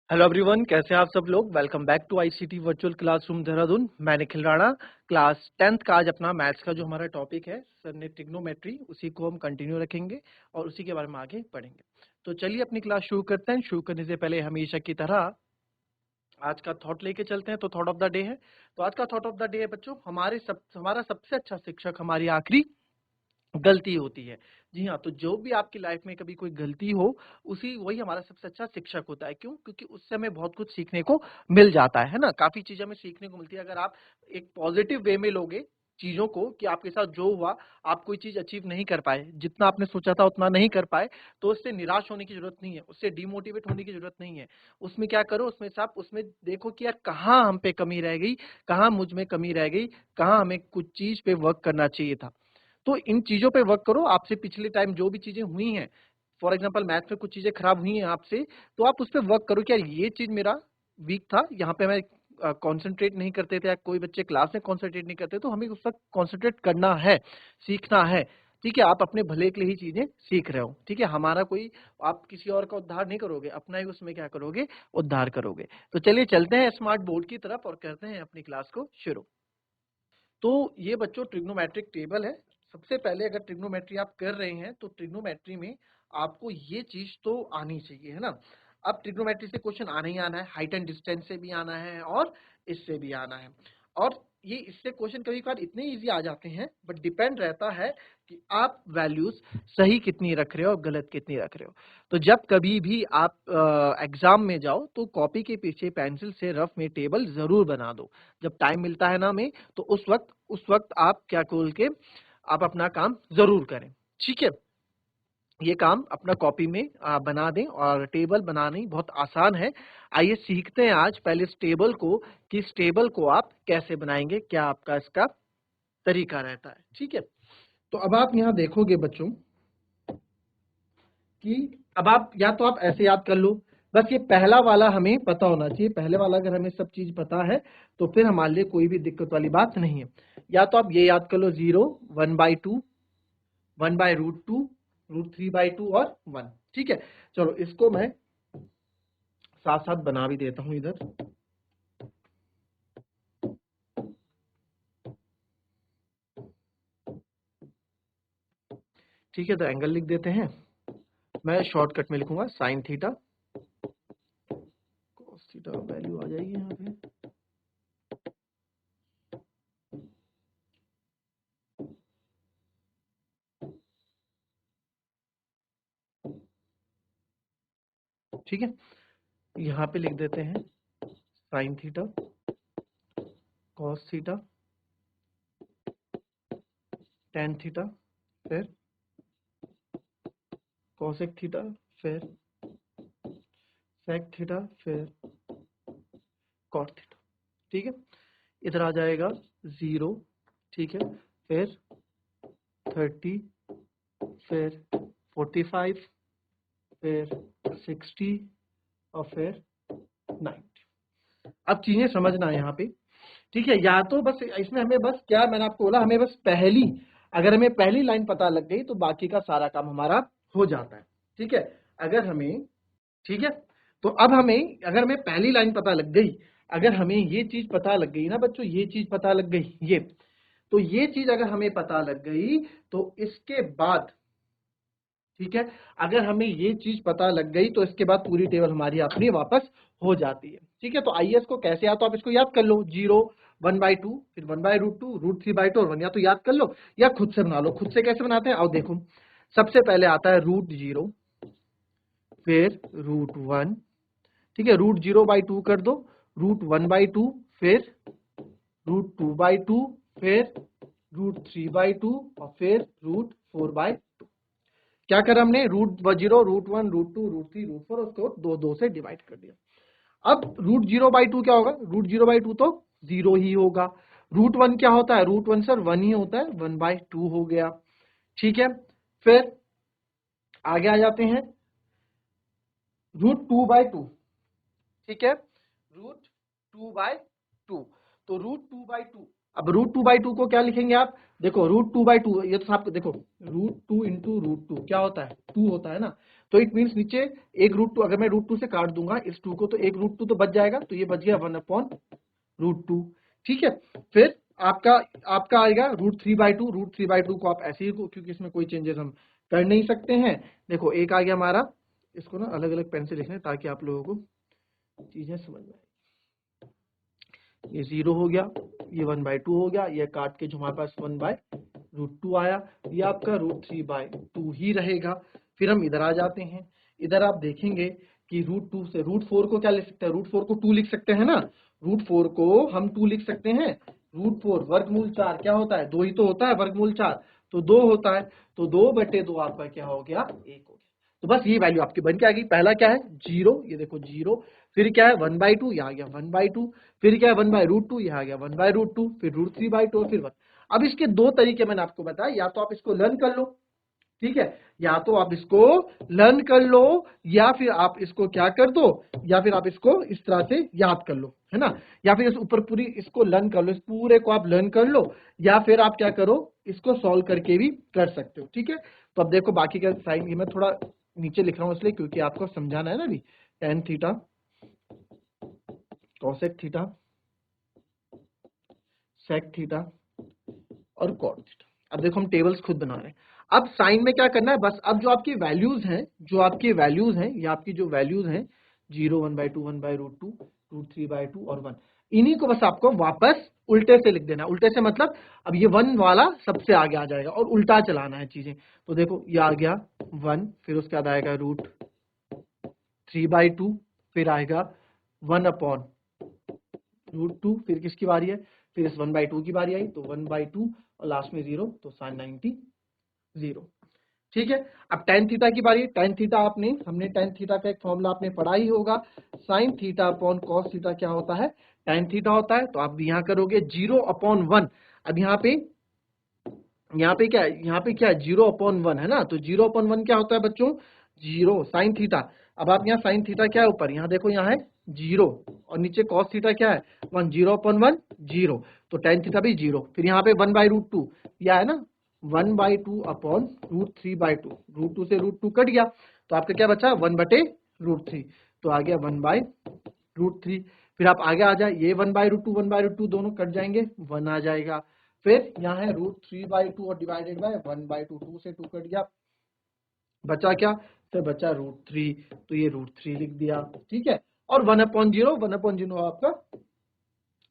Hello everyone, कैसे हैं आप सब लोग। Welcome back to ICT virtual classroom Dehradun. मैं निखिल राणा। क्लास 10th का आज अपना मैथ्स का जो हमारा टॉपिक है, सर ने ट्रिग्नोमेट्री, उसी को हम कंटिन्यू रखेंगे और उसी के बारे में आगे पढ़ेंगे। तो चलिए अपनी क्लास शुरू करते हैं। शुरू करने से पहले हमेशा की तरह आज का थॉट लेके चलते हैं। तो थॉट ऑफ द डे है, तो आज का थॉट ऑफ द डे है बच्चों, हमारा सबसे अच्छा शिक्षक हमारी आखिरी गलती होती है। जी हाँ, तो जो भी आपकी लाइफ में कभी कोई गलती हो, वही हमारा सबसे अच्छा शिक्षक होता है। क्यों? क्योंकि उससे हमें बहुत कुछ सीखने को मिल जाता है ना। काफी चीजें हमें सीखने को मिलती है अगर आप एक पॉजिटिव वे में लोगे चीजों को, कि आपके साथ जो हुआ, आप कोई चीज अचीव नहीं कर पाए, जितना आपने सोचा था उतना नहीं कर पाए, तो उससे निराश होने की जरूरत नहीं है, उससे डिमोटिवेट होने की जरूरत नहीं है। उसमें क्या करो, उसमें देखो कि यार कहाँ हम पे कमी रह गई, कहाँ मुझ में कमी रह गई, कहाँ हमें कुछ चीज पे वर्क करना चाहिए था। तो इन चीजों पे वर्क करो। आपसे पिछले टाइम जो भी चीजें हुई हैं, फॉर एग्जांपल मैथ में कुछ चीजें खराब हुई हैं आपसे, तो आप उस पर वर्क करो कि यार ये चीज मेरा वीक था, यहाँ पे मैं कंसंट्रेट नहीं करते थे, या कोई बच्चे क्लास में कंसंट्रेट नहीं करते, तो हमें उस वक्त कंसंट्रेट करना है, सीखना है। ठीक है, आप अपने भले के लिए ही चीजें सीख रहे हो। ठीक है, हमारा कोई, आप किसी और का उद्धार नहीं करोगे, अपना ही उसमें क्या करोगे, उद्धार करोगे। तो चलिए चलते हैं स्मार्ट बोर्ड की तरफ और करते हैं अपनी क्लास को शुरू। तो ये बच्चों ट्रिग्नोमेट्रिक टेबल है। सबसे पहले अगर ट्रिग्नोमेट्री आप कर रहे हैं तो ट्रिग्नोमेट्री में आपको ये चीज तो आनी चाहिए, है ना। अब ट्रिग्नोमेट्री से क्वेश्चन आना ही आना है, हाइट एंड डिस्टेंस से भी आना है और इससे भी आना है। और ये इससे क्वेश्चन कभी कभार इतने इजी आ जाते हैं, बट डिपेंड रहता है कि आप वैल्यूज सही कितनी रख रहे हो और गलत कितनी रख रहे हो। तो जब कभी भी आप एग्जाम में जाओ तो कॉपी के पीछे पेंसिल से रफ में टेबल जरूर बना दो। जब टाइम मिलता है ना हमें, तो उस वक्त आप क्या खोल के आप अपना काम जरूर करें। ठीक है, ये काम अपना कॉपी में बना दें, और टेबल बनानी बहुत आसान है। आइए सीखते हैं आज पहले इस टेबल को, कि इस टेबल को आप कैसे बनाएंगे, क्या आपका इसका तरीका रहता है। ठीक है, तो अब आप यहाँ देखोगे बच्चों कि अब आप या तो आप ऐसे याद कर लो, बस ये पहला वाला हमें पता होना चाहिए। पहले वाला अगर हमें सब चीज पता है तो फिर हमारे लिए कोई भी दिक्कत वाली बात नहीं है। या तो आप ये याद कर लो, 0, 1/2, 1/√2, √3/2 और 1। ठीक है, चलो इसको मैं साथ साथ बना भी देता हूं इधर। ठीक है, तो एंगल लिख देते हैं। मैं शॉर्टकट में लिखूंगा sine theta, cos theta value आ जाएगी यहाँ पे। ठीक है, यहाँ पे लिख देते हैं sign theta, cos theta, tan theta, फिर कॉसेक थीटा, फिर सेक थीटा, फिर कॉट थीटा। ठीक है, इधर आ जाएगा 0। ठीक है, फिर 30, फिर 45, फिर 60 और फिर 90। अब चीजें समझना है यहाँ पे। ठीक है, या तो बस इसमें हमें बस क्या मैंने आपको बोला, हमें बस अगर हमें पहली लाइन पता लग गई तो बाकी का सारा काम हमारा हो जाता है। ठीक है, अगर हमें ठीक है, तो अब हमें, अगर हमें पहली लाइन पता लग गई, अगर हमें ये चीज पता लग गई ना बच्चों, ये चीज पता लग गई, ये चीज अगर हमें पता लग गई, तो इसके बाद, ठीक है, अगर हमें ये चीज पता लग गई तो इसके बाद पूरी टेबल हमारी अपनी वापस हो जाती है। ठीक है, तो आइए इसको कैसे, या तो आप इसको याद कर लो, 0, 1/2, फिर 1/√2, √3/2 और 1, या तो याद कर लो या खुद से बना लो। खुद से कैसे बनाते हैं, आओ देखो। सबसे पहले आता है √0, फिर √1। ठीक है, √0/2 कर दो, √1/2, फिर √2/2, फिर √3/2 और फिर √4/2। क्या करा हमने, √0, √1, √2, √3, √4, उसको दो से डिवाइड कर दिया। अब √0/2 क्या होगा, √0/2 तो 0 ही होगा। √1 क्या होता है, √1 सर 1 ही होता है, 1/2 हो गया। ठीक है, फिर आगे आ जाते हैं, √2/2। ठीक है, √2/2, तो √2/2 अब √2/2 को क्या लिखेंगे आप, देखो √2/2, ये तो आपको देखो √2 इंटू √2 क्या होता है, 2 होता है ना, तो इट मीन्स नीचे एक √2, अगर मैं √2 से काट दूंगा इस 2 को तो एक √2 तो बच जाएगा, तो ये बच गया 1/√2। ठीक है, फिर आपका आपका आएगा √3/2, √3/2 को आप ऐसे ही, क्योंकि इसमें कोई चेंजेस हम कर नहीं सकते हैं। देखो एक आ गया हमारा, इसको ना अलग अलग पेन से लिखना है ताकि आप लोगों को चीजें समझ में आए। ये 0 हो गया, ये 1/2 हो गया, ये काट के जो हमारे पास 1/√2 आया, ये आपका √3/2 ही रहेगा। फिर हम इधर आ जाते हैं, इधर आप देखेंगे कि √2 से √4 को क्या लिख सकते हैं, √4 को 2 लिख सकते हैं ना, √4 को हम 2 लिख सकते हैं। √4 वर्गमूल 4 क्या होता है, 2 ही तो होता है, वर्गमूल 4 तो 2 होता है, तो 2/2 आपका क्या हो गया, 1 हो गया। तो बस ये वैल्यू आपकी बन के आ गई। पहला क्या है 0, ये देखो 0, फिर क्या है 1/2, ये आ गया 1/2, फिर क्या है 1/√2, ये आ गया 1/√2, फिर √3/2, फिर 1। अब इसके दो तरीके मैंने आपको बताया, या तो आप इसको लर्न कर लो, ठीक है, या तो आप इसको लर्न कर लो, या फिर आप इसको क्या कर दो, या फिर आप इसको इस तरह से याद कर लो, है ना, या फिर इस ऊपर पूरी इसको लर्न कर लो, इस पूरे को आप लर्न कर लो, या फिर आप क्या करो इसको सॉल्व करके भी कर सकते हो। ठीक है, तो अब देखो बाकी का साइन, ये मैं थोड़ा नीचे लिख रहा हूं इसलिए क्योंकि आपको समझाना है ना अभी। tan theta, cosec theta, sec theta और cot थीटा। अब देखो हम टेबल्स खुद बना रहे हैं। अब साइन में क्या करना है, बस अब जो आपकी वैल्यूज हैं, ये आपकी जो वैल्यूज हैं 0, 1/2, 1/√2, √3/2 और 1, इन्हीं को बस आपको वापस उल्टे से लिख देना। उल्टे से मतलब अब ये 1 वाला सबसे आगे आ जाएगा और उल्टा चलाना है चीजें। तो देखो ये आ गया 1, फिर उसके बाद आएगा √3/2, फिर आएगा 1/√2, फिर किसकी बारी है, फिर इस 1/2 की बारी आई तो 1/2 और लास्ट में 0, तो sin 90 0। ठीक है, अब tan थीटा की बारी है। tan थीटा हमने tan थीटा का एक फॉर्मूला आपने पढ़ा ही होगा, sin theta upon cos theta क्या होता है, tan थीटा होता है। तो आप यहाँ करोगे 0/1। अब यहाँ पे क्या है, 0/1 है ना, तो 0/1 क्या होता है बच्चों, 0 sin थीटा। अब आप यहाँ sin थीटा क्या है ऊपर, यहाँ देखो यहाँ है 0 और नीचे cos थीटा क्या है 1, 0/1 0, तो tan थीटा भी 0। फिर यहाँ पे 1/√2 यह है ना, 1/2 अपॉन √3/2, √2 से √2 कट गया तो आपका क्या बचा 1/√3, तो आ गया 1/√3। फिर आप आगे आ जाए, ये 1/√2 दोनों कट जाएंगे, 1 आ जाएगा। फिर यहाँ है √3/2 और डिवाइडेड बाय 1/2, 2 से 2 कट गया, बचा क्या, तो बचा √3, तो ये √3 लिख दिया। ठीक है, और 1/0 आपका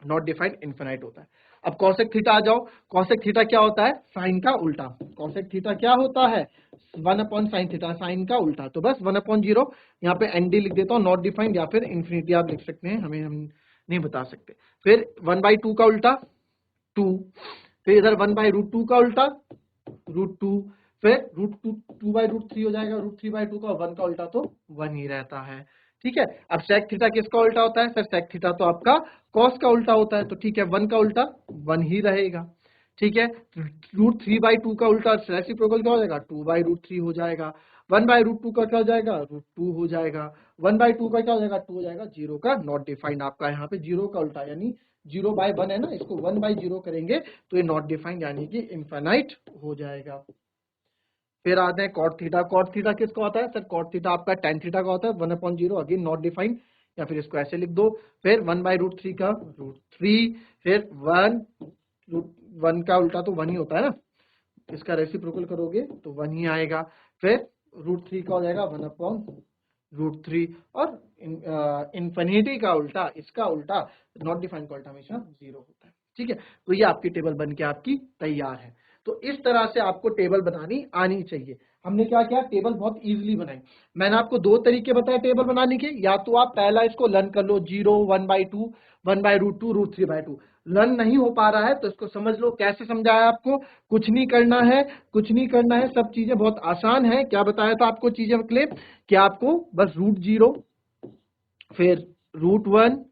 नॉट डिफाइंड इनफिनाइट होता है। अब cosec थीटा आ जाओ, cosec थीटा क्या होता है, साइन का उल्टा। cosec थीटा क्या होता है, 1/sin थीटा, साइन का उल्टा। तो बस 1/0 यहाँ पे nd लिख देता हूँ, नॉट डिफाइंड, या फिर इन्फिनिटी आप लिख सकते हैं, हम नहीं बता सकते। फिर 1/2 का उल्टा 2, फिर इधर 1/√2 का उल्टा √2, फिर √2 2/√3 हो जाएगा, √3/2 का 1 का उल्टा तो 1 ही रहता है। ठीक है, अब sec थीटा किसका उल्टा होता है, सर sec थीटा तो आपका cos का उल्टा होता है, तो ठीक है 1 का उल्टा 1 ही रहेगा। ठीक है, √3/2 का उल्टा रेसिप्रोकल क्या हो जाएगा, 2/√3 हो जाएगा। 1/√2 का क्या हो जाएगा, √2 हो जाएगा। 1/2 का क्या हो जाएगा, 2 हो जाएगा। 0 का नॉट डिफाइंड, आपका यहाँ पे 0 का उल्टा यानी 0/1 है ना, इसको 1/0 करेंगे तो ये नॉट डिफाइंड यानी कि इनफाइनाइट हो जाएगा। फिर आते हैं cot थीटा। cot थीटा किसका होता है, सर cot थीटा आपका tan थीटा का होता है, 1/0 अगेन नॉट डिफाइंड, या फिर इसको ऐसे लिख दो। फिर 1/√3 का √3, फिर 1 का उल्टा तो 1 ही होता है ना, इसका रेसिप्रोकल करोगे तो 1 ही आएगा। फिर √3 का हो जाएगा 1/√3, और इन्फिनिटी का उल्टा, इसका उल्टा नॉट डिफाइंड का उल्टा हमेशा 0 होता है। ठीक है, तो ये आपकी टेबल बन के आपकी तैयार है। तो इस तरह से आपको टेबल बनानी आनी चाहिए। हमने क्या किया, टेबल बहुत इजीली बनाई। मैंने आपको दो तरीके बताए टेबल बनाने के, या तो आप पहला इसको लर्न कर लो, 0, 1/2, 1/√2, √3/2। लर्न नहीं हो पा रहा है तो इसको समझ लो। कैसे समझाया आपको, कुछ नहीं करना है, सब चीजें बहुत आसान है। क्या बताया था आपको चीजें मतलब कि आपको बस √0, फिर √1,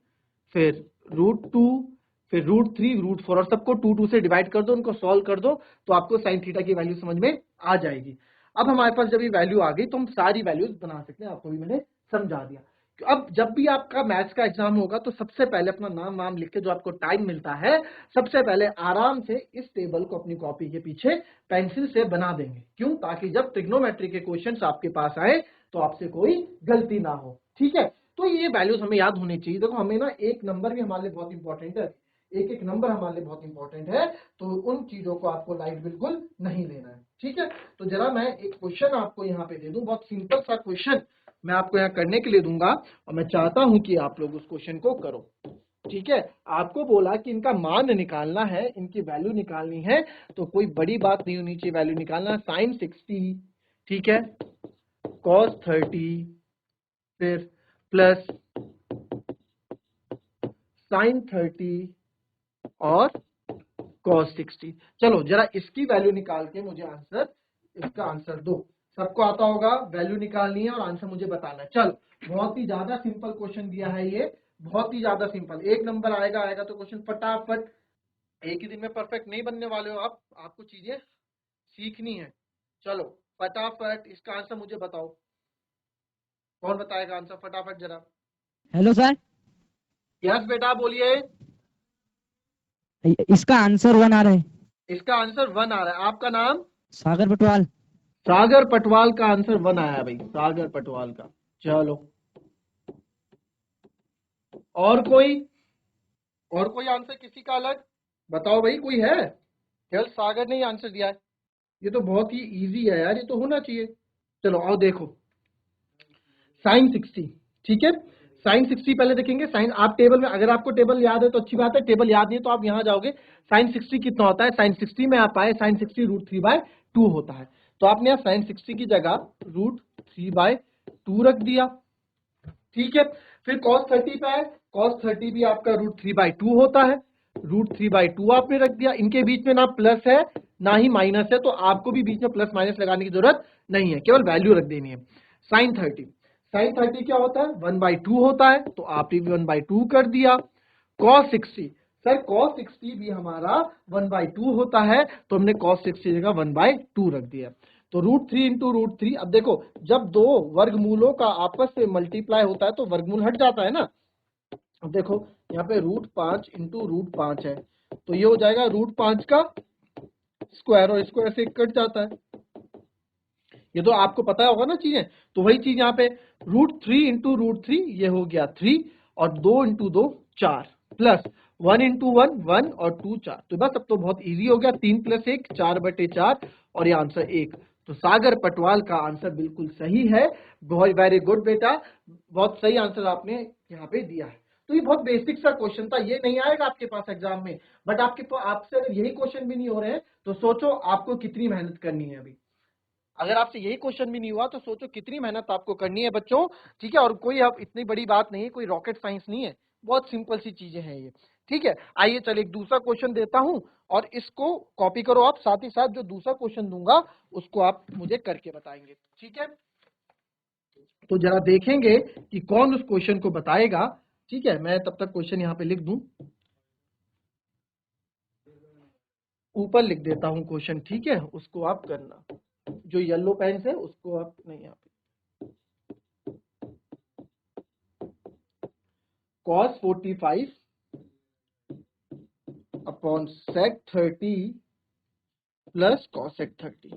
फिर √2, फिर √3, √4 और सबको 2 से डिवाइड कर दो, उनको सॉल्व कर दो, तो आपको साइन थीटा की वैल्यू समझ में आ जाएगी। अब हमारे पास जब ये वैल्यू आ गई तो हम सारी वैल्यूज बना सकते हैं, आपको भी मैंने समझा दिया। अब जब भी आपका मैथ्स का एग्जाम होगा तो सबसे पहले अपना नाम वाम लिख के, जो आपको टाइम मिलता है, सबसे पहले आराम से इस टेबल को अपनी कॉपी के पीछे पेंसिल से बना देंगे। क्यों? ताकि जब ट्रिग्नोमेट्री के क्वेश्चंस आपके पास आए तो आपसे कोई गलती ना हो। ठीक है, तो ये वैल्यूज हमें याद होनी चाहिए। देखो हमें ना एक नंबर भी हमारे लिए बहुत इंपॉर्टेंट है, एक एक नंबर हमारे लिए बहुत इंपॉर्टेंट है, तो उन चीजों को आपको लाइट बिल्कुल नहीं लेना है। ठीक है, तो जरा मैं एक क्वेश्चन आपको यहाँ पे दे दूं, बहुत सिंपल सा क्वेश्चन मैं आपको यहाँ करने के लिए दूंगा, और मैं चाहता हूं कि आप लोग उस क्वेश्चन को करो। ठीक है, आपको बोला कि इनका मान निकालना है, इनकी वैल्यू निकालनी है, तो कोई बड़ी बात नहीं होनी चाहिए वैल्यू निकालना। साइन 60, ठीक है, कॉस 30, फिर प्लस साइन 30 और कॉस 60। चलो जरा इसकी वैल्यू निकाल के मुझे आंसर, इसका आंसर दो। सबको आता होगा, वैल्यू निकालनी है और आंसर मुझे बताना है। चलो, बहुत ही ज्यादा सिंपल क्वेश्चन दिया है ये, बहुत ही ज्यादा सिंपल, एक नंबर आएगा आएगा तो क्वेश्चन फटाफट। एक ही दिन में परफेक्ट नहीं बनने वाले हो आप, आपको चीजें सीखनी है। चलो फटाफट इसका आंसर मुझे बताओ, कौन बताएगा आंसर फटाफट जरा। हेलो सर, यस बेटा बोलिए। इसका आंसर 1 आ रहा है। इसका आंसर 1 आ रहा है। आपका नाम? सागर पटवाल। सागर पटवाल का आंसर 1 आया भाई, सागर पटवाल का। चलो, और कोई, और कोई आंसर किसी का अलग बताओ भाई, कोई है? केवल सागर ने ही आंसर दिया है, ये तो बहुत ही इजी है यार, ये तो होना चाहिए। चलो आओ देखो, साइन 60, ठीक है, साइन 60 पहले देखेंगे। साइन, आप टेबल में, अगर आपको टेबल याद है तो अच्छी बात है, टेबल याद नहीं है तो आप यहां जाओगे। साइन 60 कितना होता है? साइन 60 में आप आए, साइन 60 √3/2 होता है, तो आपने यहाँ साइन 60 की जगह √3/2 रख दिया। ठीक है, फिर cos 30 पे है, cos 30 भी आपका √3/2 होता है, √3/2 आपने रख दिया। इनके बीच में ना प्लस है ना ही माइनस है, तो आपको भी बीच में प्लस माइनस लगाने की जरूरत नहीं है, केवल वैल्यू रख देनी है। साइन 30, साइन 30 क्या होता है? 1/2 होता है, तो आपने भी 1/2 कर दिया। cos 60, सर cos 60 भी हमारा 1/2 होता है, तो हमने cos 60 की जगह 1/2 रख दिया। तो √3 इंटू √3, अब देखो जब दो वर्गमूलों का आपस में मल्टीप्लाई होता है तो वर्गमूल हट जाता है ना। अब देखो यहाँ पे √5 इंटू √5 है, तो ये हो जाएगा √5 का स्क्वायर, और इसको ऐसे कट जाता है, ये तो आपको पता होगा ना चीजें। तो वही चीज यहाँ पे √3 इंटू √3, ये हो गया 3, और 2 इंटू 2 4, प्लस 1 इंटू 1 1 और 2 4। तो बस अब तो बहुत इजी हो गया, 3 + 1 4/4, और ये आंसर 1। तो सागर पटवाल का आंसर बिल्कुल सही है। बहुत वेरी गुड बेटा, बहुत सही आंसर आपने यहाँ पे दिया है। तो ये बहुत बेसिक सा क्वेश्चन था, ये नहीं आएगा आपके पास एग्जाम में, बट आपसे अगर यही क्वेश्चन भी नहीं हो रहे हैं तो सोचो आपको कितनी मेहनत करनी है अभी। अगर आपसे यही क्वेश्चन भी नहीं हुआ तो सोचो कितनी मेहनत आपको करनी है बच्चों। ठीक है, और कोई अब इतनी बड़ी बात नहीं है, कोई रॉकेट साइंस नहीं है, बहुत सिंपल सी चीजें हैं ये। ठीक है, आइए चलिए एक दूसरा क्वेश्चन देता हूं, और इसको कॉपी करो आप, साथ ही साथ जो दूसरा क्वेश्चन दूंगा उसको आप मुझे करके बताएंगे। ठीक है, तो जरा देखेंगे कि कौन उस क्वेश्चन को बताएगा। ठीक है, मैं तब तक क्वेश्चन यहाँ पे लिख दूं, ऊपर लिख देता हूं क्वेश्चन। ठीक है, उसको आप करना, जो येलो पेन है उसको आप, नहीं यहाँ पे, cos 45 upon sec 30 plus cosec 30।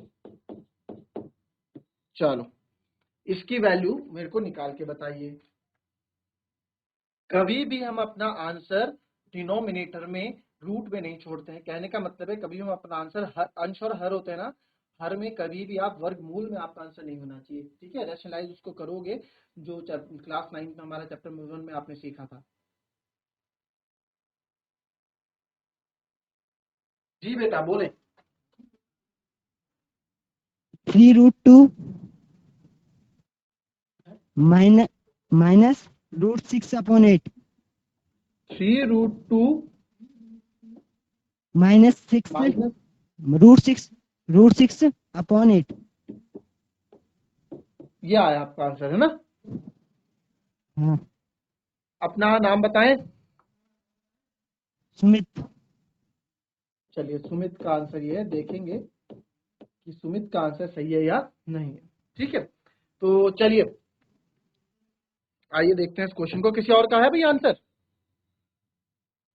चलो इसकी वैल्यू मेरे को निकाल के बताइए। कभी भी हम अपना आंसर डिनोमिनेटर में रूट में नहीं छोड़ते हैं, कहने का मतलब है कभी हम अपना आंसर, हर अंश और हर होते हैं ना, हर में कभी भी आप वर्गमूल में आपका आंसर नहीं होना चाहिए। ठीक है, रैशनलाइज उसको करोगे, जो क्लास 9 में हमारा चैप्टर 1 में आपने सीखा था। जी बेटा बोले। 3√2 माइनस √6/8 3√2 -6 माइनस, √6/8। ये आया आपका आंसर है ना। हाँ, अपना नाम बताएं। सुमित। चलिए सुमित का आंसर ये है, देखेंगे कि सुमित का आंसर सही है या नहीं है। ठीक है, तो चलिए आइए देखते हैं इस क्वेश्चन को। किसी और का है भाई आंसर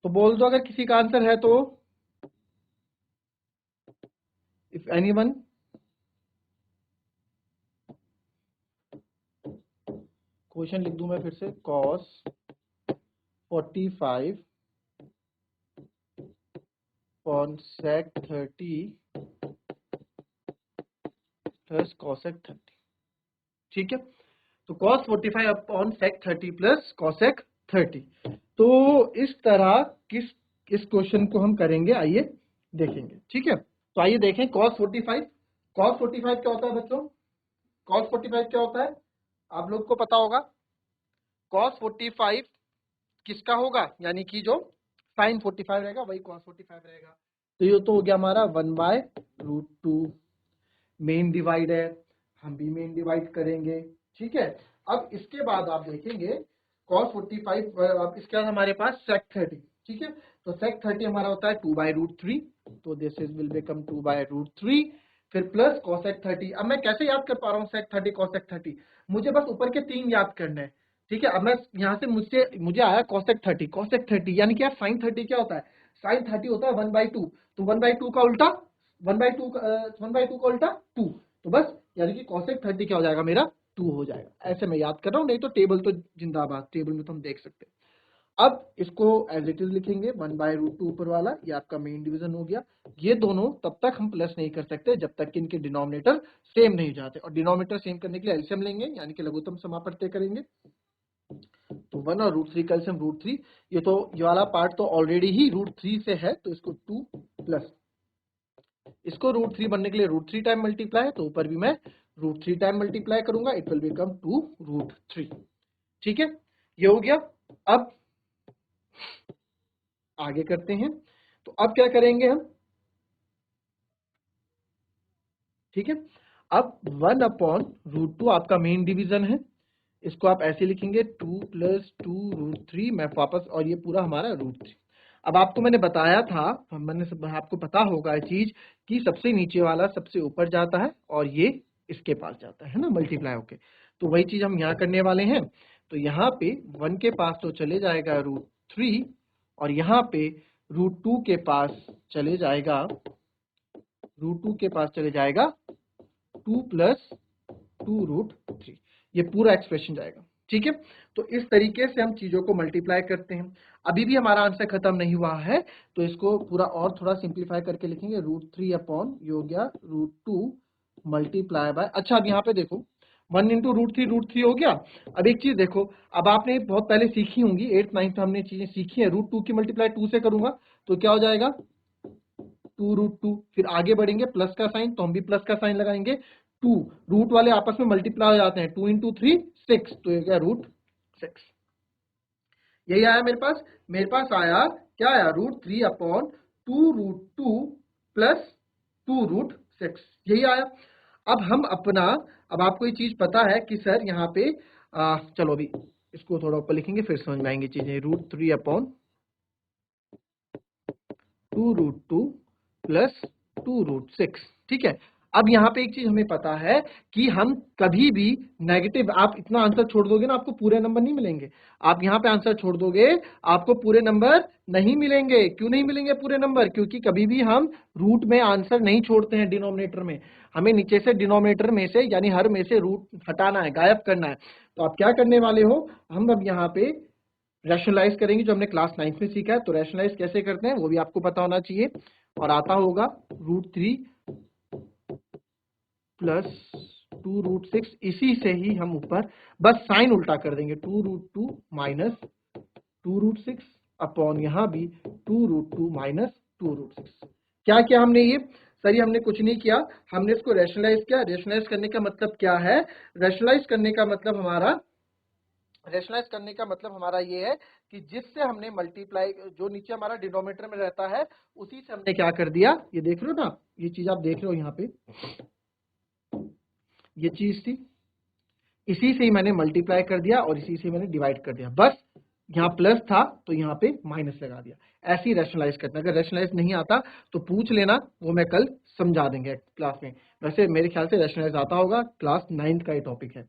तो बोल दो, अगर किसी का आंसर है तो। इफ एनीवन, क्वेश्चन लिख दूं मैं फिर से। cos 45 upon sec 30 plus cosec 30। ठीक है, तो cos 45 upon sec 30 plus cosec 30। तो इस तरह इस क्वेश्चन को हम करेंगे, आइए देखेंगे। ठीक है, तो आइए देखें cos 45। cos 45 क्या होता है बच्चों? cos 45 क्या होता है आप लोग को पता होगा। cos 45 किसका होगा, यानी कि जो sin 45 रहेगा वही cos 45 रहेगा। तो ये तो हो गया हमारा 1/√2। मेन डिवाइड है, हम भी मेन डिवाइड करेंगे। ठीक है, अब इसके बाद आप देखेंगे cos 45, अब इसके बाद हमारे पास sec 30। ठीक है, तो sec 30 हमारा होता है 2/√3, तो दिस इज विल बिकम 2/√3, फिर प्लस cosec 30। अब मैं कैसे याद कर पा रहा हूँ sec 30 cosec 30? मुझे बस ऊपर के 3 याद करने हैं। ठीक है, अब मैं यहाँ से मुझे आया cosec 30। cosec 30 यानी कि यार sin 30 क्या होता है? sin 30 होता है 1/2, तो 1/2 का उल्टा 1/2 का उल्टा 2, तो बस यानी कि cosec 30 क्या हो जाएगा मेरा? 2 हो जाएगा। ऐसे मैं याद कर रहा हूँ, नहीं तो टेबल तो जिंदाबाद, टेबल में तो हम देख सकते हैं। अब इसको एज इट इज लिखेंगे 1/√2 ऊपर वाला, ये आपका मेन डिवीजन हो गया। ये दोनों तब तक हम प्लस नहीं कर सकते जब तक कि इनके डिनोमिनेटर सेम नहीं हो जाते, और डिनोमिनेटर सेम करने के लिए एलसीएम लेंगे, यानी कि लघुत्तम समापत्ति करेंगे। तो 1 और √3 का एलसीएम √3। ये वाला पार्ट तो ऑलरेडी ही √3 से है, तो इसको 2 प्लस इसको √3 बनने के लिए √3 टाइम मल्टीप्लाई है, तो ऊपर भी मैं √3 टाइम मल्टीप्लाई करूंगा, इट विल बिकम 2√3। ठीक है, ये हो गया। अब आगे करते हैं, तो अब क्या करेंगे हम? ठीक है, अब 1/√2 आपका मेन डिवीजन है, इसको आप ऐसे लिखेंगे 2 + 2√3 मैं वापस, और ये पूरा हमारा √3। अब आपको मैंने बताया था, आपको पता होगा ये चीज कि सबसे नीचे वाला सबसे ऊपर जाता है और ये इसके पास जाता है ना, मल्टीप्लाई होके। तो वही चीज हम यहाँ करने वाले हैं। तो यहाँ पे 1 के पास तो चले जाएगा √3, और यहाँ पे √2 के पास चले जाएगा √2 2 + 2√3, ये पूरा एक्सप्रेशन जाएगा। ठीक है, तो इस तरीके से हम चीजों को मल्टीप्लाई करते हैं। अभी भी हमारा आंसर खत्म नहीं हुआ है, तो इसको पूरा और थोड़ा सिंप्लीफाई करके लिखेंगे। √3 अपॉन ये हो गया √2 मल्टीप्लाई बाय, अच्छा अब यहाँ पे देखो 1 × √3 हो गया। अब एक चीज देखो, अब आपने बहुत पहले सीखी होंगी, 8th 9th हमने चीजें सीखी है। √2 की मल्टीप्लाई 2 से करूंगा तो क्या हो जाएगा? 2√2। फिर आगे बढ़ेंगे, प्लस का साइन, तो हम भी प्लस का साइन लगाएंगे। 2 रूट वाले आपस में मल्टीप्लाई हो जाते हैं, 2 × 3 6, तो ये क्या √6। यही आया मेरे पास आया क्या आया? √3 अपॉन 2√2 प्लस 2√6, यही आया। अब आपको ये चीज पता है कि सर यहाँ पे चलो अभी इसको थोड़ा ऊपर लिखेंगे, फिर समझ में आएंगी चीजें। √3 अपॉन 2√2 प्लस 2√6। ठीक है, अब यहाँ पे एक चीज हमें पता है कि हम कभी भी नेगेटिव, आप इतना आंसर छोड़ दोगे ना, आपको पूरे नंबर नहीं मिलेंगे। आप यहाँ पे आंसर छोड़ दोगे, आपको पूरे नंबर नहीं मिलेंगे। क्यों नहीं मिलेंगे पूरे नंबर? क्योंकि कभी भी हम रूट में आंसर नहीं छोड़ते हैं डिनोमिनेटर में। हमें नीचे से डिनोमिनेटर में से यानी हर में से रूट हटाना है, गायब करना है। तो आप क्या करने वाले हो? हम अब यहाँ पे रैशनलाइज करेंगे, जो हमने क्लास 9th में सीखा है। तो रैशनलाइज कैसे करते हैं वो भी आपको पता होना चाहिए, और आता होगा √3 प्लस 2√6। इसी से ही हम ऊपर बस साइन उल्टा कर देंगे, 2√2 माइनस 2√6 अपॉन यहाँ भी 2√2 माइनस 2√6। क्या किया हमने? ये सर, ये हमने कुछ नहीं किया, हमने इसको रैशनलाइज किया। रैशनलाइज करने का मतलब क्या है? रैशनलाइज करने का मतलब हमारा ये है कि जिससे हमने मल्टीप्लाई, जो नीचे हमारा डिनोमिनेटर में रहता है, उसी से हमने क्या कर दिया, ये देख रहे हो ना, ये चीज आप देख रहे हो यहाँ पे, ये चीज थी, इसी से ही मैंने मल्टीप्लाई कर दिया और इसी से मैंने डिवाइड कर दिया। बस यहाँ प्लस था तो यहाँ पे माइनस लगा दिया। ऐसे ही रैशनलाइज करना। अगर रैशनलाइज नहीं आता तो पूछ लेना, वो मैं कल समझा देंगे क्लास में। वैसे मेरे ख्याल से रैशनलाइज आता होगा, क्लास 9th का ये टॉपिक है।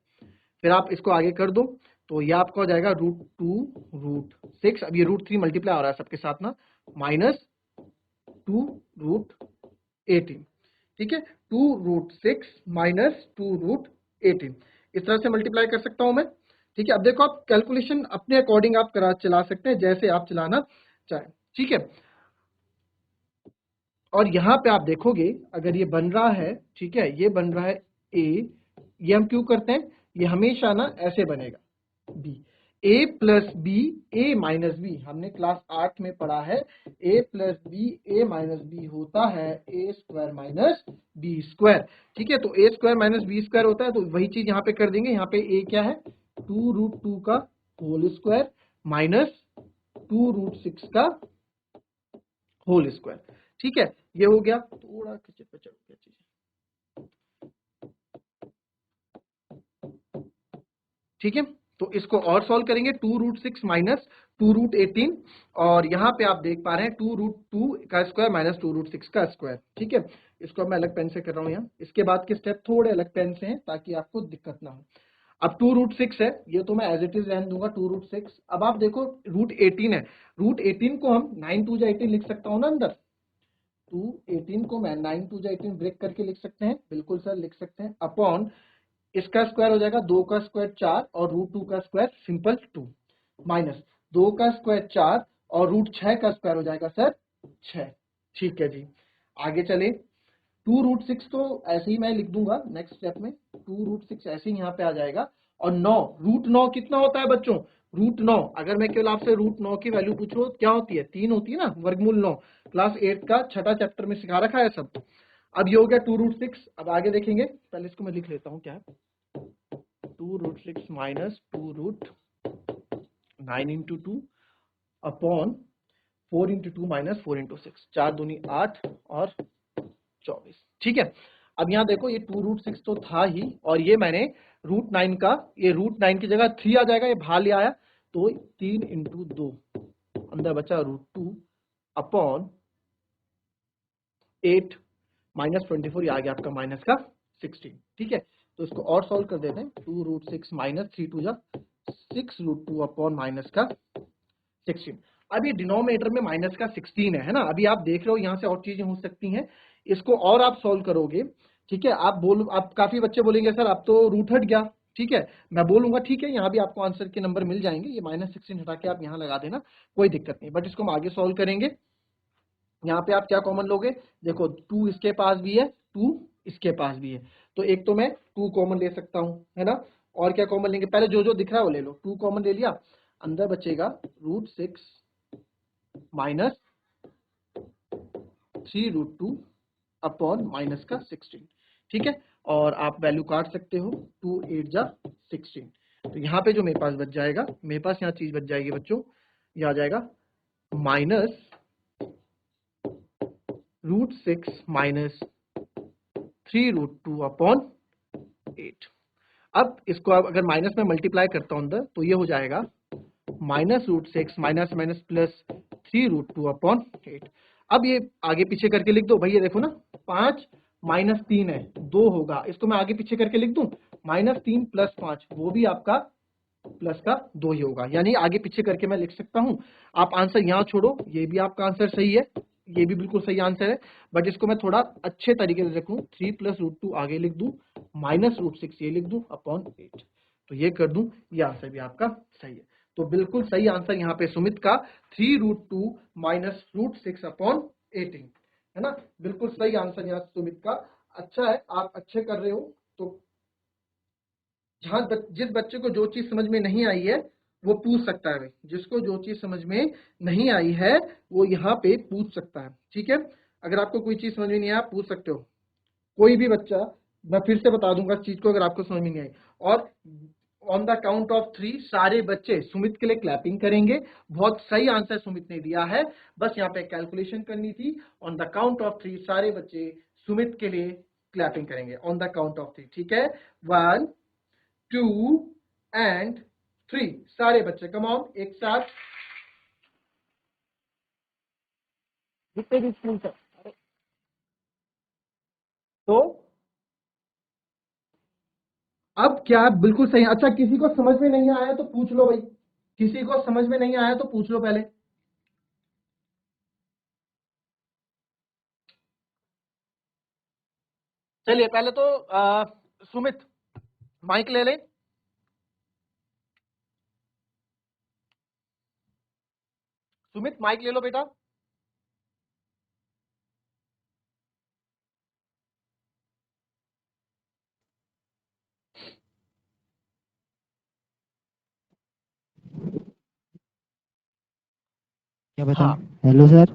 फिर आप इसको आगे कर दो, तो ये आपका हो जाएगा √2 √6, अब ये √3 मल्टीप्लाई हो रहा है सबके साथ ना, -2 √18, ठीक है, 2 √6 -2 √18, इस तरह से मल्टीप्लाई कर सकता हूं मैं, ठीक है। अब देखो आप कैलकुलेशन अपने अकॉर्डिंग आप चला सकते हैं, जैसे आप चलाना चाहें, ठीक है। और यहां पे आप देखोगे अगर ये बन रहा है, ठीक है, ये बन रहा है ए, ये हम क्यों करते हैं, ये हमेशा ना ऐसे बनेगा बी, ए प्लस बी ए माइनस बी, हमने क्लास 8 में पढ़ा है, ए प्लस बी ए माइनस बी होता है ए स्क्वायर माइनस बी स्क्वायर, ठीक है। तो ए स्क्वायर माइनस बी स्क्वायर होता है, तो वही चीज यहाँ पे कर देंगे, यहाँ पे ए क्या है 2 √2 का होल स्क्वायर माइनस 2 √6 का होल स्क्वायर, ठीक है। ये हो गया, थोड़ा खिंचे पे चलो क्या चीज, ठीक है। तो इसको और सॉल्व करेंगे, 2 √6 माइनस 2 √18, और यहाँ पे आप देख पा रहे हैं 2 √2 का स्क्वायर माइनस 2 √6 का स्क्वायर, ठीक है। इसको मैं अलग पेन से कर रहा हूँ यहाँ, इसके बाद के स्टेप थोड़े अलग पेन से हैं ताकि आपको दिक्कत ना हो। अब 2 √6 है, ये तो मैं एज इट इज रहने दूंगा 2 √6। अब आप देखो √18 है, √18 को हम 9 2 18 लिख सकता हूँ ना अंदर, 218 को मैं 9 2 18 ब्रेक करके लिख सकते हैं, बिल्कुल सर लिख सकते हैं, अपॉन इसका स्क्वायर हो जाएगा 2 का स्क्वायर 4 और √2 का स्क्वायर सिंपल 2, माइनस 2 का स्क्वायर 4 और √6 का स्क्वायर हो जाएगा सर 6, ठीक है जी। आगे चले, 2 √6 तो ऐसे ही मैं लिख दूंगा नेक्स्ट स्टेप में, 2 √6 ऐसे ही यहाँ पे आ जाएगा, और 9 √9 कितना होता है बच्चों, √9, अगर मैं केवल आपसे √9 की वैल्यू पूछूं क्या होती है, 3 होती है ना, वर्गमूल 9, क्लास 8 का छठा चैप्टर में सिखा रखा है सब। अब ये हो गया 2 √6, अब आगे देखेंगे, पहले इसको मैं लिख लेता हूँ क्या है, 2 √6 minus 2 √9 into 2 upon 4 into 2 minus 4 into 6, 4 दूनी 8 और 24, ठीक है। अब यहाँ देखो ये 2 √6 तो था ही, और ये मैंने √9 का, ये √9 की जगह 3 आ जाएगा, ये बाहर ले आया, तो 3 इंटू 2 अंदर बचा √2 अपॉन 8 माइनस 24, ये आ गया आपका माइनस का 16, ठीक है। तो इसको और सॉल्व कर देते हैं, 2 √6 माइनस 3 2 जा 6 √2 अपॉन माइनस का 16। अब ये डिनोमिनेटर में माइनस का 16 है ना, अभी आप देख रहे हो यहाँ से और चीजें हो सकती हैं, इसको और आप सॉल्व करोगे, ठीक है। आप काफी बच्चे बोलेंगे सर अब तो रूट हट गया, ठीक है, मैं बोलूंगा ठीक है, यहाँ भी आपको आंसर के नंबर मिल जाएंगे, ये -16 हटा के आप यहाँ लगा देना, कोई दिक्कत नहीं, बट इसको हम आगे सॉल्व करेंगे। यहाँ पे आप क्या कॉमन लोगे, देखो 2 इसके पास भी है, 2 इसके पास भी है, तो एक तो मैं 2 कॉमन ले सकता हूँ, है ना, और क्या कॉमन लेंगे, पहले जो जो दिख रहा है वो ले लो, 2 कॉमन ले लिया, अंदर बचेगा √6 माइनस 3 √2 अपॉन माइनस का 16, ठीक है। और आप वैल्यू काट सकते हो, 2 8 जा 16, तो यहाँ पे जो मेरे पास बच जाएगा, मेरे पास यहाँ चीज बच जाएगी बच्चों, ये आ जाएगा माइनस √6 माइनस 3 √2 अपॉन 8। अब इसको आप अगर माइनस में मल्टीप्लाई करता हूं अंदर, तो ये हो जाएगा -√6 माइनस माइनस प्लस 3 √2 अपॉन 8। अब ये आगे पीछे करके लिख दो, भैया देखो ना, 5 माइनस 3 है 2 होगा, इसको मैं आगे पीछे करके लिख दूं, -3 प्लस 5 वो भी आपका प्लस का 2 ही होगा, यानी आगे पीछे करके मैं लिख सकता हूं। आप आंसर यहां छोड़ो, ये भी आपका आंसर सही है, ये भी बिल्कुल सही आंसर है, बट इसको मैं थोड़ा अच्छे तरीके से लिखूं, 3 + √2 आगे लिख दूं, -√6 ये लिख दूं अपॉन 8, तो ये कर दूं, ये आंसर भी आपका सही है। तो बिल्कुल सही आंसर यहाँ पे सुमित का 3 √2 माइनस √6 अपॉन 18, है ना, बिल्कुल सही आंसर यहाँ सुमित का। अच्छा है, आप अच्छे कर रहे हो, तो जिस बच्चे को जो चीज समझ में नहीं आई है वो पूछ सकता है, जिसको जो चीज समझ में नहीं आई है वो यहाँ पे पूछ सकता है, ठीक है। अगर आपको कोई चीज समझ में नहीं आया आप पूछ सकते हो, कोई भी बच्चा, मैं फिर से बता दूंगा चीज को अगर आपको समझ में नहीं आई। और ऑन द काउंट ऑफ 3 सारे बच्चे सुमित के लिए क्लैपिंग करेंगे, बहुत सही आंसर सुमित ने दिया है, बस यहाँ पे कैलकुलेशन करनी थी। ऑन द काउंट ऑफ 3 सारे बच्चे सुमित के लिए क्लैपिंग करेंगे, ऑन द काउंट ऑफ 3, ठीक है, 1 2 एंड 3, सारे बच्चे कम ऑन एक साथ, जितने भी स्कूल से, तो अब क्या बिल्कुल सही। अच्छा, किसी को समझ में नहीं आया तो पूछ लो भाई, किसी को समझ में नहीं आया तो पूछ लो पहले। चलिए पहले तो सुमित माइक ले ले। सुमित माइक ले लो बेटा। क्या बताऊं? हाँ हेलो सर।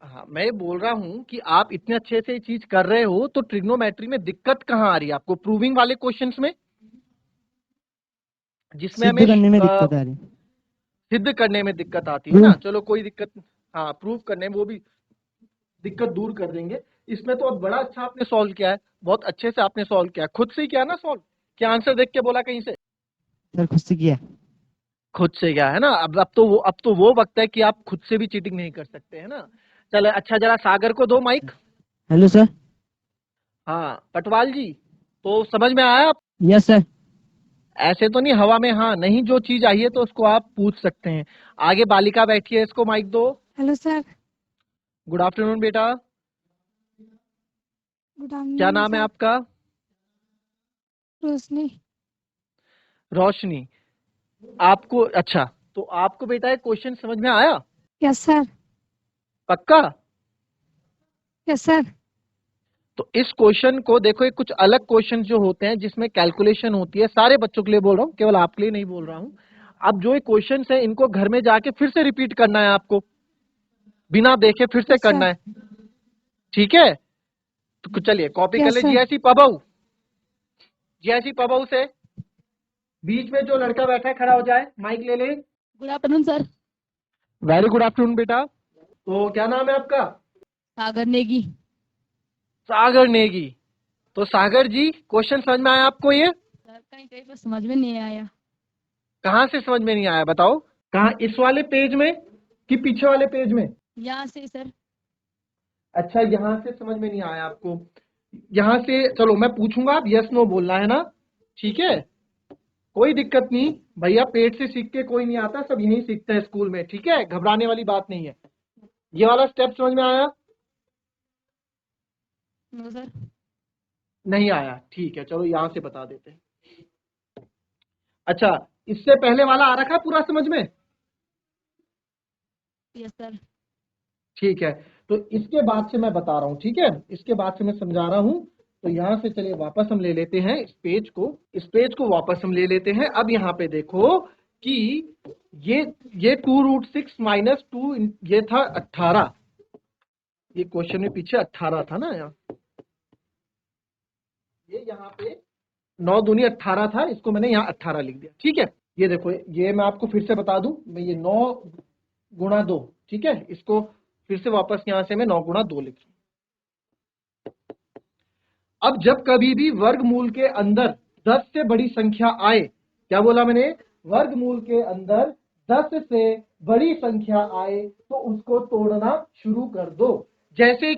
हाँ, मैं ये बोल रहा हूँ कि आप इतने अच्छे से ये चीज कर रहे हो तो ट्रिग्नोमेट्री में दिक्कत कहाँ आ रही है आपको? प्रूविंग वाले क्वेश्चंस में, जिसमें हमें सिद्ध करने में दिक्कत आ रही। सिद्ध करने में दिक्कत आती है प्रूफ। ना, चलो कोई दिक्कत। हाँ, प्रूव करने में वो भी दिक्कत दूर कर देंगे। इसमें तो अब बड़ा अच्छा आपने सॉल्व किया है, बहुत अच्छे से आपने सॉल्व किया है। खुद से ही किया ना सॉल्व? क्या आंसर देख के बोला कहीं से? सर खुद से किया। खुद से क्या है ना। अब तो वो वक्त है कि आप खुद से भी चीटिंग नहीं कर सकते है ना। चले, अच्छा जरा सागर को दो माइक। Hello sir. हाँ पटवाल जी, तो समझ में आया? Yes sir. ऐसे तो नहीं हवा में हाँ नहीं, जो चीज आई है तो उसको आप पूछ सकते हैं। आगे बालिका बैठी है, इसको माइक दो। Hello sir. गुड आफ्टरनून बेटा। गुड क्या आफ्टरनून नाम है सर। आपका? रोशनी। रोशनी। आपको अच्छा, तो आपको बेटा एक क्वेश्चन समझ में आया? Yes sir. पक्का? Yes sir. तो इस क्वेश्चन को देखो, ये कुछ अलग क्वेश्चन जो होते हैं जिसमें कैलकुलेशन होती है, सारे बच्चों के लिए बोल रहा हूँ, केवल आपके लिए नहीं बोल रहा हूँ। अब जो ये क्वेश्चन है इनको घर में जाके फिर से रिपीट करना है आपको, बिना देखे फिर से यस करना सर। है। ठीक है, तो चलिए कॉपी कर यस ले। सर। जीएससी पबऊ, जीएससी पबऊ से बीच में जो लड़का बैठा है खड़ा हो जाए, माइक ले ले। Good afternoon sir. Very good afternoon बेटा। तो क्या नाम है आपका? सागर नेगी। सागर नेगी। तो सागर जी, क्वेश्चन समझ में आया आपको? ये सर कहीं कहीं पर समझ में नहीं आया। कहाँ से समझ में नहीं आया बताओ? कहाँ, इस वाले पेज में कि पीछे वाले पेज में? यहाँ से सर। अच्छा, यहां से समझ में नहीं आया आपको? यहां से चलो मैं पूछूंगा, आप यस नो बोलना है ना। ठीक है, कोई दिक्कत नहीं भैया, पेट से सीख के कोई नहीं आता, सब यहीं सीखते हैं स्कूल में। ठीक है, घबराने वाली बात नहीं है। ये वाला स्टेप समझ में आया? No sir. नहीं आया? ठीक है, चलो यहां से बता देते हैं। अच्छा, इससे पहले वाला आ रखा है पूरा समझ में? Yes sir. ठीक है, तो इसके बाद से मैं बता रहा हूं। ठीक है, इसके बाद से मैं समझा रहा हूं। तो यहां से चलिए वापस हम ले लेते हैं इस पेज को वापस हम ले लेते हैं। अब यहां पे देखो कि ये ये 2√6 माइनस 2, ये था 18। ये क्वेश्चन में पीछे 18 था ना, ये यहाँ पे 9 दूनी 18 था, इसको मैंने यहाँ 18 लिख दिया। ठीक है, ये देखो, ये मैं आपको फिर से बता दूं, मैं ये 9 गुणा 2, ठीक है, इसको फिर से वापस यहां से मैं 9 गुणा 2 लिख। अब जब कभी भी वर्गमूल के अंदर 10 से बड़ी संख्या आए, क्या बोला मैंने? वर्गमूल के अंदर 10 से बड़ी संख्या आए तो उसको तोड़ना शुरू कर दो। जैसे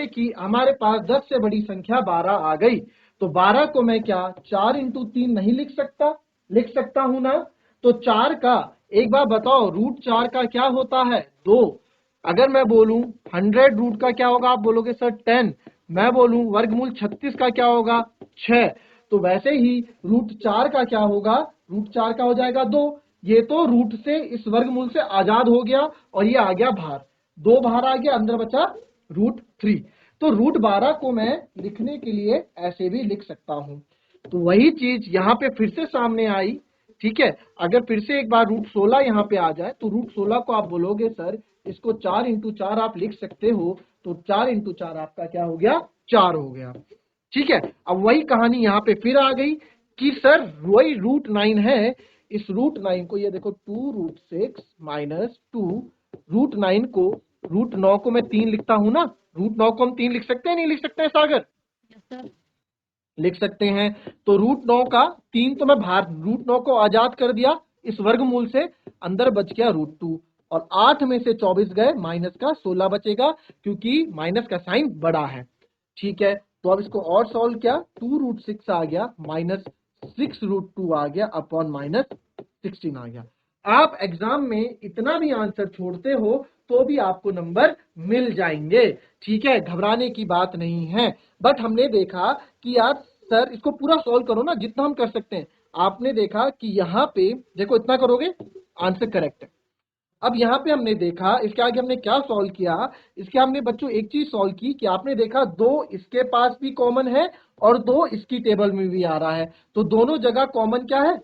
कि हमारे पास 10 से बड़ी संख्या 12 आ गई, तो 12 को मैं क्या 4 इंटू 3 नहीं लिख सकता? लिख सकता हूं ना। तो 4 का, एक बार बताओ, √4 का क्या होता है? 2। अगर मैं बोलूं 100 रूट का क्या होगा, आप बोलोगे सर 10। मैं बोलूं वर्गमूल 36 का क्या होगा? 6। तो वैसे ही √4 का क्या होगा? √4 का हो जाएगा 2। ये तो रूट से, इस वर्गमूल से आजाद हो गया और ये आ गया बाहर, 2 बाहर आ गया, अंदर बचा √3। तो √12 को मैं लिखने के लिए ऐसे भी लिख सकता हूं। तो वही चीज यहां पे फिर से सामने आई। ठीक है, अगर फिर से एक बार √16 यहाँ पे आ जाए तो √16 को आप बोलोगे सर इसको 4 इंटू 4 आप लिख सकते हो, तो 4 इंटू 4 आपका क्या हो गया? 4 हो गया। ठीक है, अब वही कहानी यहाँ पे फिर आ गई कि सर वही √9 है, इस √9 को, ये देखो 2√6 माइनस 2, √9 को, √9 को मैं 3 लिखता हूं ना, √9 को हम 3 लिख सकते हैं नहीं लिख सकते हैं सागर? Yes sir. लिख सकते हैं। तो √9 का 3 तो मैं बाहर, √9 को आजाद कर दिया इस वर्गमूल से, अंदर बच गया √2, और 8 में से 24 गए, माइनस का 16 बचेगा, क्योंकि माइनस का साइन बड़ा है। ठीक है, तो अब इसको और सॉल्व किया, 2√6 आ गया माइनस 6√2 आ गया अपॉन माइनस 16 आ गया। आप एग्जाम में इतना भी आंसर छोड़ते हो तो भी आपको नंबर मिल जाएंगे, ठीक है, घबराने की बात नहीं है। बट हमने देखा कि यार सर इसको पूरा सॉल्व करो ना, जितना हम कर सकते हैं। आपने देखा कि यहाँ पे देखो इतना करोगे आंसर करेक्ट है। अब यहाँ पे हमने देखा इसके आगे हमने क्या सॉल्व किया, इसके हमने बच्चों एक चीज सॉल्व की कि आपने देखा 2 इसके पास भी कॉमन है और 2 इसकी टेबल में भी आ रहा है, तो दोनों जगह कॉमन क्या है,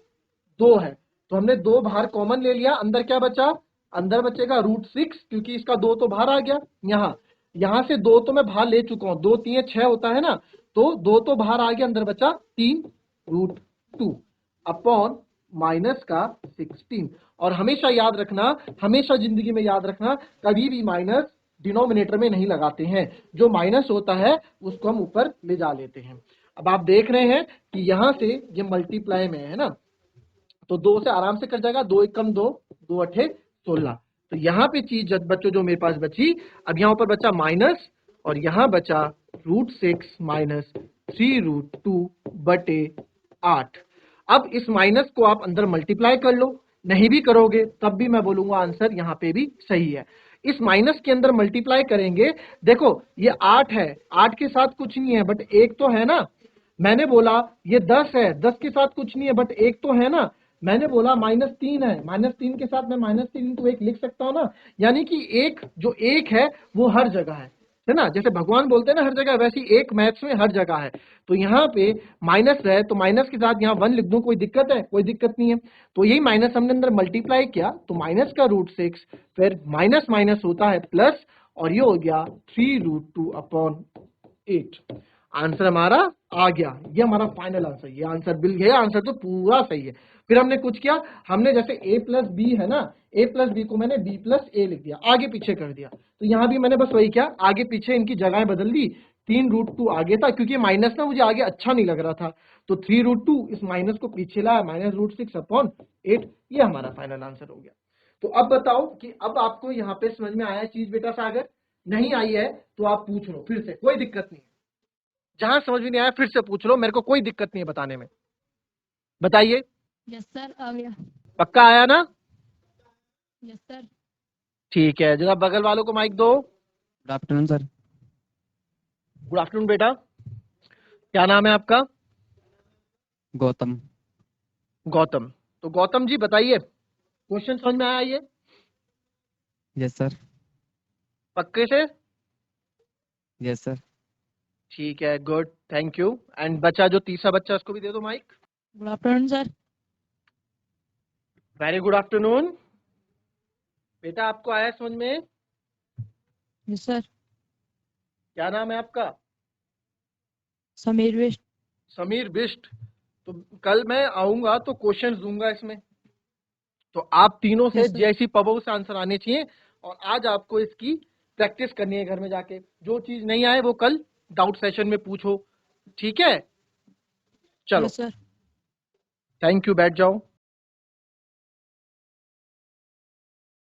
2 है। तो हमने 2 बाहर कॉमन ले लिया, अंदर क्या बचा, अंदर बचेगा √6 क्योंकि इसका 2 तो बाहर आ गया। यहाँ से 2 तो मैं बाहर ले चुका हूं, 2 3 6 होता है ना, तो 2 तो बाहर आ गया, अंदर बचा 3√2 अपॉन माइनस का 16। और हमेशा याद रखना, हमेशा जिंदगी में याद रखना, कभी भी माइनस डिनोमिनेटर में नहीं लगाते हैं, जो माइनस होता है उसको हम ऊपर ले जा लेते हैं। अब आप देख रहे हैं कि यहां से ये मल्टीप्लाई में है ना, तो 2 से आराम से कट जाएगा, 2 1 कम 2, 2 8 16। तो यहाँ पे चीज बच्चों जो मेरे पास बची, अब यहाँ ऊपर बचा माइनस और यहाँ बचा √6 माइनस 3√2 बटे 8। अब इस माइनस को आप अंदर मल्टीप्लाई कर लो, नहीं भी करोगे तब भी मैं बोलूंगा आंसर यहाँ पे भी सही है। इस माइनस के अंदर मल्टीप्लाई करेंगे, देखो ये 8 है, 8 के साथ कुछ नहीं है बट एक तो है ना, मैंने बोला ये 10 है, 10 के साथ कुछ नहीं है बट एक तो है ना, मैंने बोला -3 है, -3 के साथ मैं -3 × 1 लिख सकता हूं ना, यानी कि एक जो एक है वो हर जगह है ना, जैसे भगवान बोलते हैं ना हर जगह, वैसी एक मैथ्स में हर जगह है। तो यहाँ पे माइनस है तो माइनस के साथ यहाँ 1 लिख दूं, कोई दिक्कत है, कोई दिक्कत नहीं है। तो यही माइनस हमने अंदर मल्टीप्लाई किया, तो माइनस का √6 फिर माइनस माइनस होता है प्लस, और ये हो गया 3√2 अपॉन 8। आंसर हमारा आ गया, ये हमारा फाइनल आंसर, ये आंसर बिल गया, आंसर तो पूरा सही है। फिर हमने कुछ किया, हमने जैसे a प्लस बी है ना, a प्लस बी को मैंने b प्लस ए लिख दिया, आगे पीछे कर दिया। तो यहाँ भी मैंने बस वही किया, आगे पीछे इनकी जगहें बदल दी, 3√2 आगे था क्योंकि माइनस ना मुझे आगे अच्छा नहीं लग रहा था, तो 3√2 इस माइनस को पीछे लाया, माइनस √6 अपॉन 8, ये हमारा फाइनल आंसर हो गया। तो अब बताओ कि अब आपको यहाँ पे समझ में आया चीज बेटा सागर, नहीं आई है तो आप पूछ लो फिर से, कोई दिक्कत नहीं है, जहां समझ में नहीं आया फिर से पूछ लो, मेरे को कोई दिक्कत नहीं है बताने में। बताइए, यस सर, आ गया। पक्का आया ना? Yes sir. ठीक है, जरा बगल वालों को माइक दो। Good afternoon sir. Good afternoon बेटा, क्या नाम है आपका? गौतम। गौतम। तो गौतम जी बताइए, क्वेश्चन समझ में आया ये? Yes sir. पक्के से? Yes sir. ठीक है, गुड, थैंक यू। एंड बच्चा जो तीसरा बच्चा उसको भी दे दो mic. Good afternoon sir. Very good afternoon. बेटा आपको आया समझ में? Yes sir. क्या नाम है आपका? समीर बिष्ट। समीर बिष्ट। तो कल मैं आऊंगा तो क्वेश्चंस दूंगा इसमें, तो आप तीनों से Yes, sir. जैसी पबो से आंसर आने चाहिए, और आज आपको इसकी प्रैक्टिस करनी है घर में जाके, जो चीज नहीं आए वो कल डाउट सेशन में पूछो, ठीक है? चलो, यस सर। थैंक यू, बैठ जाओ।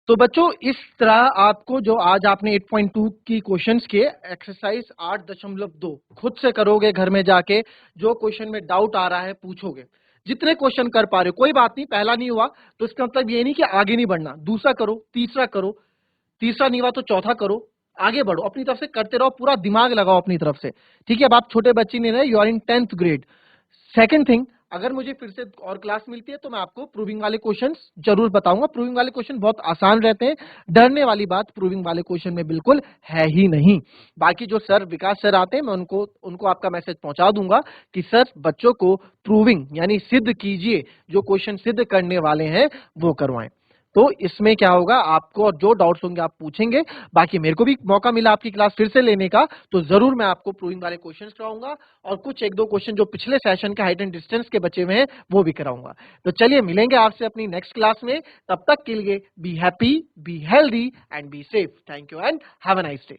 तो बच्चों इस तरह आपको जो आज आपने 8.2 की क्वेश्चंस के एक्सरसाइज 8.2 खुद से करोगे घर में जाके, जो क्वेश्चन में डाउट आ रहा है पूछोगे, जितने क्वेश्चन कर पा रहे हो, कोई बात नहीं, पहला नहीं हुआ तो इसका मतलब ये नहीं कि आगे नहीं बढ़ना, दूसरा करो, तीसरा करो, तीसरा नहीं हुआ तो चौथा करो, आगे बढ़ो, अपनी तरफ से करते रहो, पूरा दिमाग लगाओ अपनी तरफ से, ठीक है? अब आप छोटे बच्चे नहीं रहे, you are in 10th grade. Second thing, अगर मुझे फिर से और क्लास मिलती है तो मैं आपको प्रूविंग वाले क्वेश्चंस जरूर बताऊंगा। प्रूविंग वाले क्वेश्चन बहुत आसान रहते हैं, डरने वाली बात प्रूविंग वाले क्वेश्चन में बिल्कुल है ही नहीं। बाकी जो सर विकास सर आते हैं, मैं उनको आपका मैसेज पहुंचा दूंगा कि सर बच्चों को प्रूविंग यानी सिद्ध कीजिए, जो क्वेश्चन सिद्ध करने वाले हैं वो करवाएं। तो इसमें क्या होगा, आपको और जो डाउट्स होंगे आप पूछेंगे। बाकी मेरे को भी मौका मिला आपकी क्लास फिर से लेने का, तो जरूर मैं आपको प्रूविंग वाले क्वेश्चंस कराऊंगा, और कुछ 1-2 क्वेश्चन जो पिछले सेशन के हाइट एंड डिस्टेंस के बचे हुए हैं वो भी कराऊंगा। तो चलिए मिलेंगे आपसे अपनी नेक्स्ट क्लास में, तब तक के लिए be happy, be healthy and be safe. Thank you and have a nice day.